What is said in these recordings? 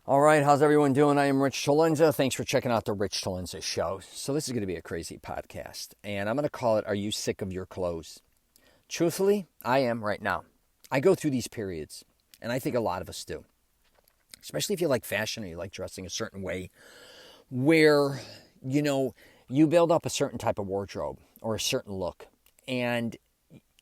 All right, how's everyone doing? I am Rich Tolenza. Thanks for checking out the Rich Tolenza Show. So this is going to be a crazy podcast, and I'm going to call it, Are You Sick of Your Clothes? Truthfully, I am right now. I go through these periods, and I think a lot of us do. Especially if you like fashion or you like dressing a certain way, where, you build up a certain type of wardrobe or a certain look. And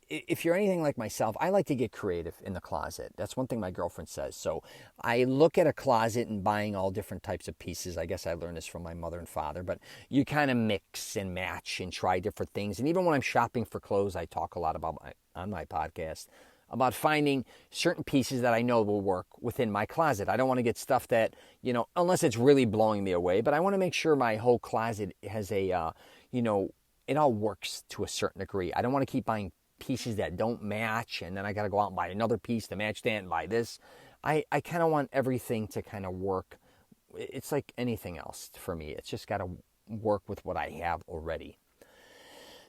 if you're anything like myself, I like to get creative in the closet. That's one thing my girlfriend says. So I look at a closet and buying all different types of pieces. I guess I learned this from my mother and father, but you kind of mix and match and try different things. And even when I'm shopping for clothes, I talk a lot about on my podcast about finding certain pieces that I know will work within my closet. I don't want to get stuff that, unless it's really blowing me away, but I want to make sure my whole closet has it all works to a certain degree. I don't want to keep buying pieces that don't match, and then I got to go out and buy another piece to match that and buy this. I kind of want everything to kind of work. It's like anything else for me. It's just got to work with what I have already.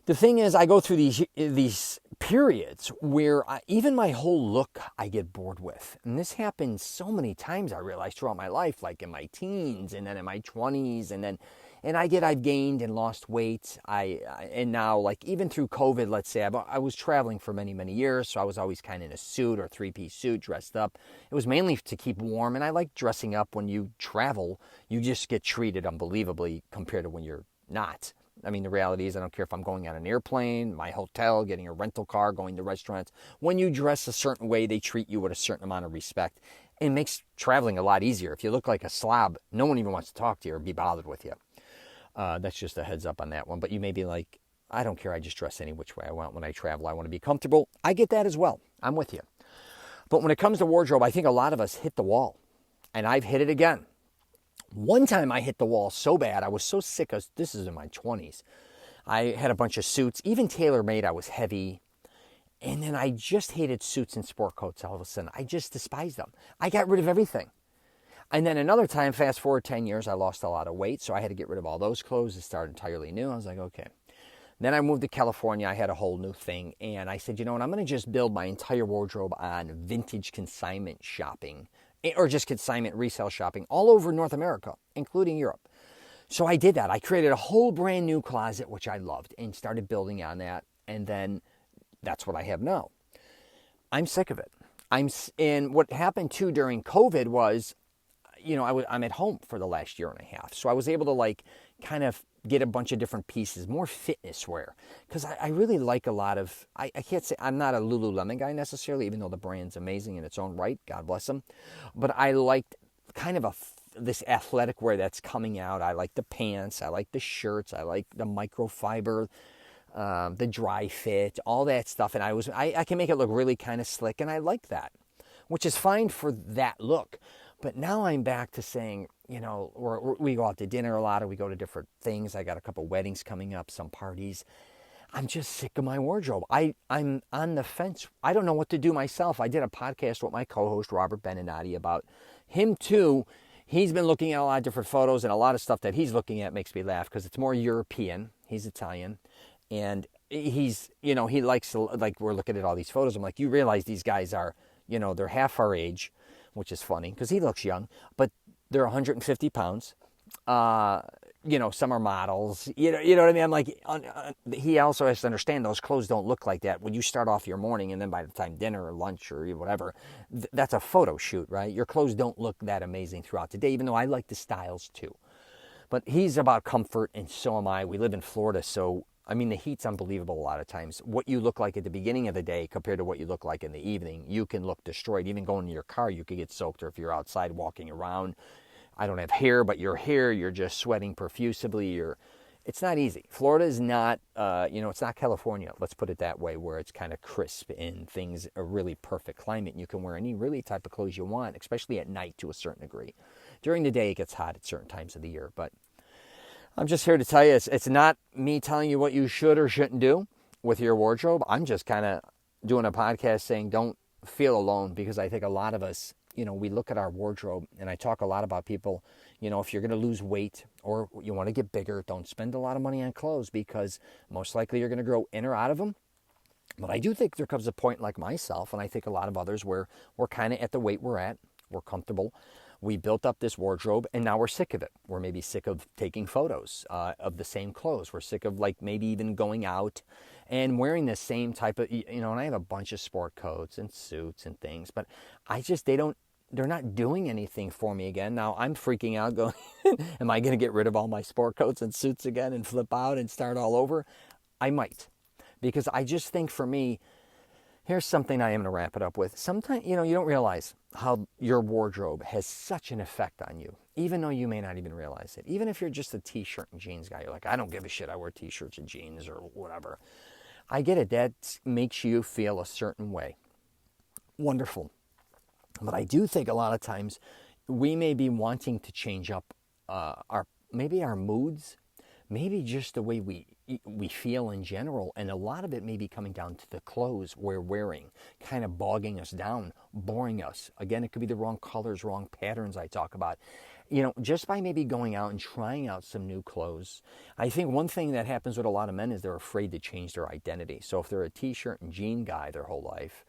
The thing is, I go through these periods where even my whole look I get bored with. And this happens so many times, I realize, throughout my life, like in my teens and then in my 20s. And I've gained and lost weight. And now, like even through COVID, let's say, I was traveling for many, many years. So I was always kind of in a suit or three-piece suit, dressed up. It was mainly to keep warm. And I like dressing up. When you travel, you just get treated unbelievably compared to when you're not. I mean, the reality is I don't care if I'm going on an airplane, my hotel, getting a rental car, going to restaurants. When you dress a certain way, they treat you with a certain amount of respect. It makes traveling a lot easier. If you look like a slob, no one even wants to talk to you or be bothered with you. That's just a heads up on that one. But you may be like, I don't care. I just dress any which way I want when I travel. I want to be comfortable. I get that as well. I'm with you. But when it comes to wardrobe, I think a lot of us hit the wall. And I've hit it again. One time I hit the wall so bad, I was so sick of, this is in my 20s. I had a bunch of suits, even tailor-made, I was heavy. And then I just hated suits and sport coats all of a sudden. I just despised them. I got rid of everything. And then another time, fast forward 10 years, I lost a lot of weight, so I had to get rid of all those clothes and start entirely new. I was like, okay. Then I moved to California. I had a whole new thing. And I said, you know what, I'm going to just build my entire wardrobe on vintage consignment shopping, or just consignment resale shopping all over North America, including Europe. So I did that. I created a whole brand new closet, which I loved, and started building on that. And then that's what I have now. I'm sick of it. And what happened too during COVID was, I'm at home for the last year and a half. So I was able to kind of get a bunch of different pieces, more fitness wear. Because I really like a lot of, I can't say, I'm not a Lululemon guy necessarily, even though the brand's amazing in its own right. God bless them. But I liked kind of this athletic wear that's coming out. I like the pants. I like the shirts. I like the microfiber, the dry fit, all that stuff. And I can make it look really kind of slick. And I like that, which is fine for that look. But now I'm back to saying, we go out to dinner a lot, or we go to different things. I got a couple weddings coming up, some parties. I'm just sick of my wardrobe. I'm on the fence. I don't know what to do myself. I did a podcast with my co-host, Robert Beninati, about him too. He's been looking at a lot of different photos, and a lot of stuff that he's looking at makes me laugh because it's more European. He's Italian. And he's, he likes to, we're looking at all these photos. I'm like, you realize these guys are, they're half our age, which is funny because he looks young, but they're 150 pounds. Some are models. You know what I mean? I'm like, he also has to understand those clothes don't look like that when you start off your morning, and then by the time dinner or lunch or whatever, that's a photo shoot, right? Your clothes don't look that amazing throughout the day, even though I like the styles too. But he's about comfort, and so am I. We live in Florida, so the heat's unbelievable a lot of times. What you look like at the beginning of the day compared to what you look like in the evening, you can look destroyed. Even going in your car, you could get soaked, or if you're outside walking around. I don't have hair, but your hair, you're just sweating profusely. It's not easy. Florida is not, it's not California, let's put it that way, where it's kind of crisp and things are really perfect climate. And you can wear any really type of clothes you want, especially at night to a certain degree. During the day, it gets hot at certain times of the year, but I'm just here to tell you, it's not me telling you what you should or shouldn't do with your wardrobe. I'm just kind of doing a podcast saying don't feel alone, because I think a lot of us, we look at our wardrobe, and I talk a lot about people, if you're going to lose weight or you want to get bigger, don't spend a lot of money on clothes, because most likely you're going to grow in or out of them. But I do think there comes a point like myself, and I think a lot of others, where we're kind of at the weight we're at. We're comfortable. We built up this wardrobe, and now we're sick of it. We're maybe sick of taking photos of the same clothes. We're sick of like maybe even going out and wearing the same type of, and I have a bunch of sport coats and suits and things, but they're not doing anything for me again. Now I'm freaking out going, am I going to get rid of all my sport coats and suits again and flip out and start all over? I might, because I just think for me, here's something I am going to wrap it up with. Sometimes, you don't realize how your wardrobe has such an effect on you, even though you may not even realize it. Even if you're just a t-shirt and jeans guy, you're like, I don't give a shit. I wear t-shirts and jeans or whatever. I get it. That makes you feel a certain way. Wonderful. But I do think a lot of times we may be wanting to change up our moods, maybe just the way we feel in general, and a lot of it may be coming down to the clothes we're wearing, kind of bogging us down, boring us. Again, it could be the wrong colors, wrong patterns I talk about. Just by maybe going out and trying out some new clothes. I think one thing that happens with a lot of men is they're afraid to change their identity. So if they're a t-shirt and jean guy their whole life,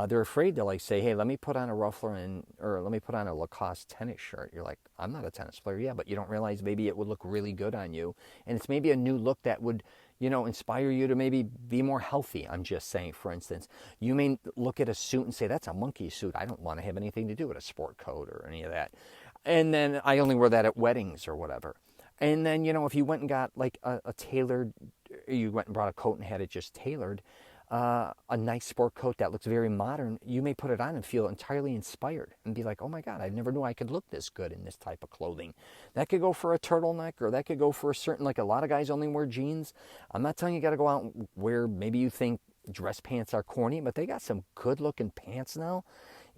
they're afraid to like say, hey, let me put on a ruffler or let me put on a Lacoste tennis shirt. You're like, I'm not a tennis player. Yeah, but you don't realize maybe it would look really good on you. And it's maybe a new look that would, inspire you to maybe be more healthy. I'm just saying, for instance, you may look at a suit and say, that's a monkey suit. I don't want to have anything to do with a sport coat or any of that. And then I only wear that at weddings or whatever. And then, if you went and got like a tailored, you went and brought a coat and had it just tailored, a nice sport coat that looks very modern, you may put it on and feel entirely inspired and be like, oh my God, I never knew I could look this good in this type of clothing. That could go for a turtleneck, or that could go for a certain, like a lot of guys only wear jeans. I'm not telling you got to go out and wear, maybe you think dress pants are corny, but they got some good looking pants now.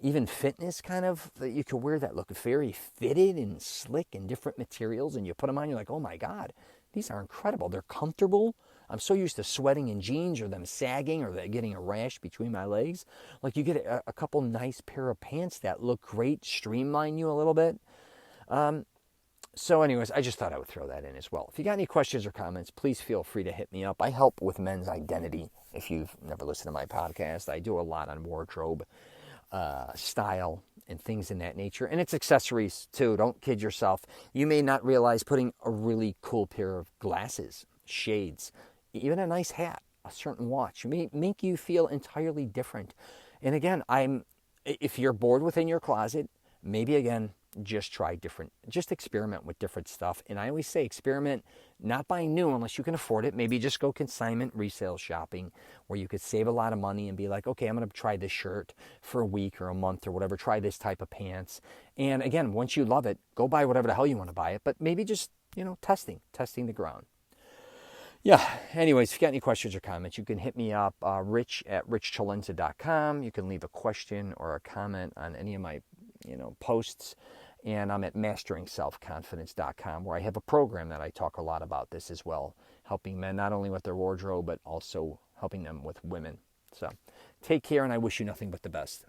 Even fitness kind of, that you could wear that look very fitted and slick and different materials, and you put them on, you're like, oh my God, these are incredible. They're comfortable. I'm so used to sweating in jeans or them sagging or getting a rash between my legs. Like you get a couple nice pair of pants that look great, streamline you a little bit. So anyways, I just thought I would throw that in as well. If you got any questions or comments, please feel free to hit me up. I help with men's identity. If you've never listened to my podcast, I do a lot on wardrobe, style, and things in that nature. And it's accessories too. Don't kid yourself. You may not realize putting a really cool pair of glasses, shades, even a nice hat, a certain watch may make you feel entirely different. And again, if you're bored within your closet, maybe again, just experiment with different stuff. And I always say experiment, not buying new unless you can afford it. Maybe just go consignment resale shopping where you could save a lot of money and be like, okay, I'm going to try this shirt for a week or a month or whatever. Try this type of pants. And again, once you love it, go buy whatever the hell you want to buy it. But maybe just, testing the ground. Yeah, anyways, if you got any questions or comments, you can hit me up, rich@richtolenza.com. You can leave a question or a comment on any of my, posts. And I'm at masteringselfconfidence.com, where I have a program that I talk a lot about this as well, helping men not only with their wardrobe, but also helping them with women. So take care, and I wish you nothing but the best.